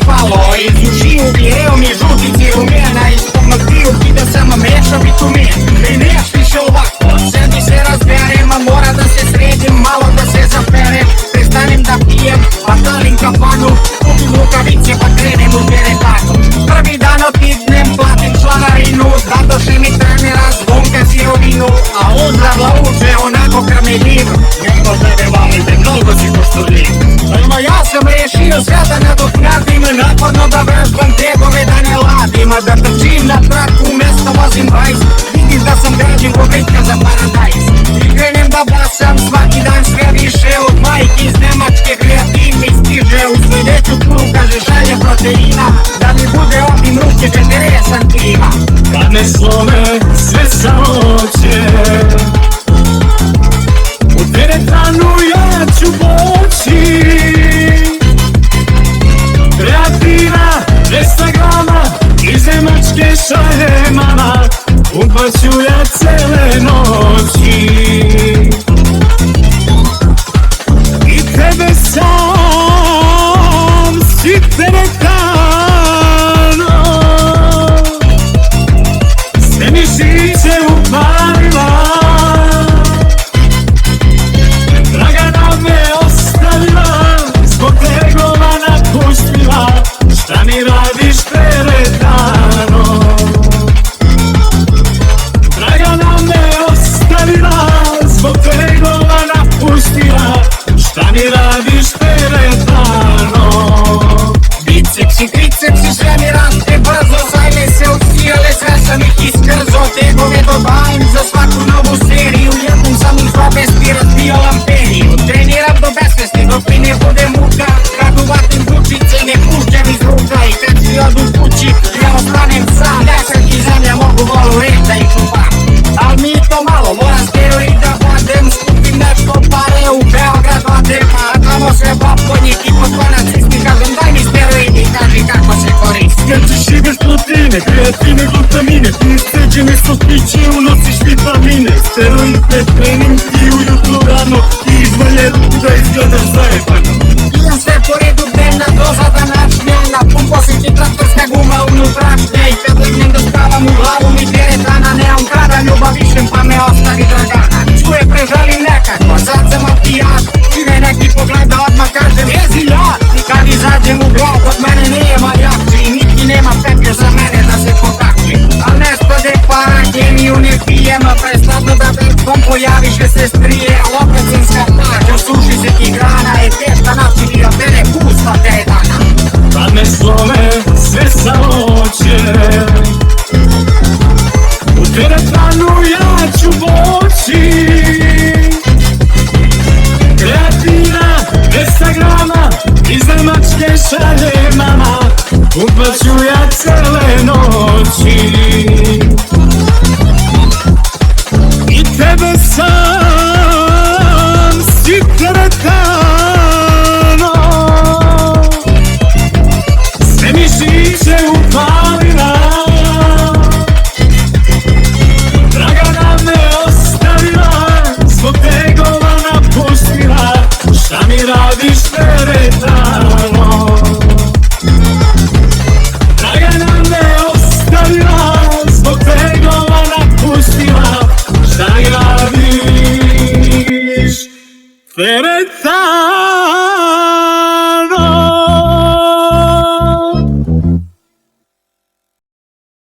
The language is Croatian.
palo. Iz ušiju vjereo mi žutici rumena, iz pomagiju pida sama meša bitumen. I neš više ovako, sedi se razberem, a mora da se sredim, malo da se zaperem. Prestanem da pijem, pa talim kafanu, kupim rukavice pa krenem u teretanu. Prvi dan otidnem, platim članarinu, zadoše mi trenera zvonka sirovinu, a on zavlavuče onako krmeljiv. Neko tebe valite, mnogo si poštoljiv. Ama ja sam rešio sve da nadoknadim, naporno da vežbam tegove da ne ladim, a da trčim na traku umesto vozim bajs. Vidim da sam građen ko bitka za paradajz. I krenem da basam svaki dan sve više, od majke iz Nemačke kreativ mi stiže. U sledeću turu kaže želje proteina, da mi bude obim ruke 40 santima. Kad ne slome sve samoće, u teretanu ja ću poći. Kreativa, 200 grama, iz Nemačke šalje mama, upaću ja cele noći. I tebe sam si teretano, sve mi žice upalila. Dragana me ostavila, zbog tegova napustila. Šta mi radiš teretano? Dragana me ostavila, zbog tegova napustila. Šta mi radiš teretano? Bicepsi, tricepsi, sve mi raste brzo, sajme se odsijale, sve sam ih iskrzo. Tegove dodajim za svaku novu seriju, jednom sam ih obesti razbio lamperiju. Treniram do besvesti, dok mi ne bude muka, kad uvatim bučice ne pušćem iz ruka. I kad svi odu kući, ja ostanem sam, nesek i zemlja mogu volu red da ih čupam. Al mi to malo, moram steroid da vadem, skupim nešto pare u Beograd vadem, a tamo sve popodnik i potkonac isti, kažem daj mi steroid i kaži kako se koristi. Jer ćeš ideš proteine, kreatine, glutamine, ti isceđene sospiće, unosiš vitamine. Steroid pred trening i ujutro rano, i izvalje ruku da izgledaš zajebano. Idem sve po redu, dnevna doza današnja, pumpo si ti traktorska guma unutrašnja. I kad legnem da spavam u glavu mi teretana, nemam kada ljubav višem pa me ostavi Dragana. Čuje prežalim nekako, sad sam opijat, čine neki pogleda odmah kažem jezi ja. I kad izađem u grad od mene nema jakči, i niti nema petlje za mene da se potakli. Al nestade para, kemiju ne pijem, a prestadno da petkom pojaviše se strije. Al opet sam skapač, osuši se ti grana, je teška načini da tebe pusta teretana. Kad ne slome sve samoće, u teretanu ja ću poći. Kreatina, 200 grama, iz Nemačke šalje mama, upaću ja cele noći. I tebe sam si teretano, sve mi žice upalila. Dragana me ostavila, zbog tegova napustila. Šta mi radiš teretano? Dragana me ostavila, zbog tegova napustila. Šta mi radiš teretano?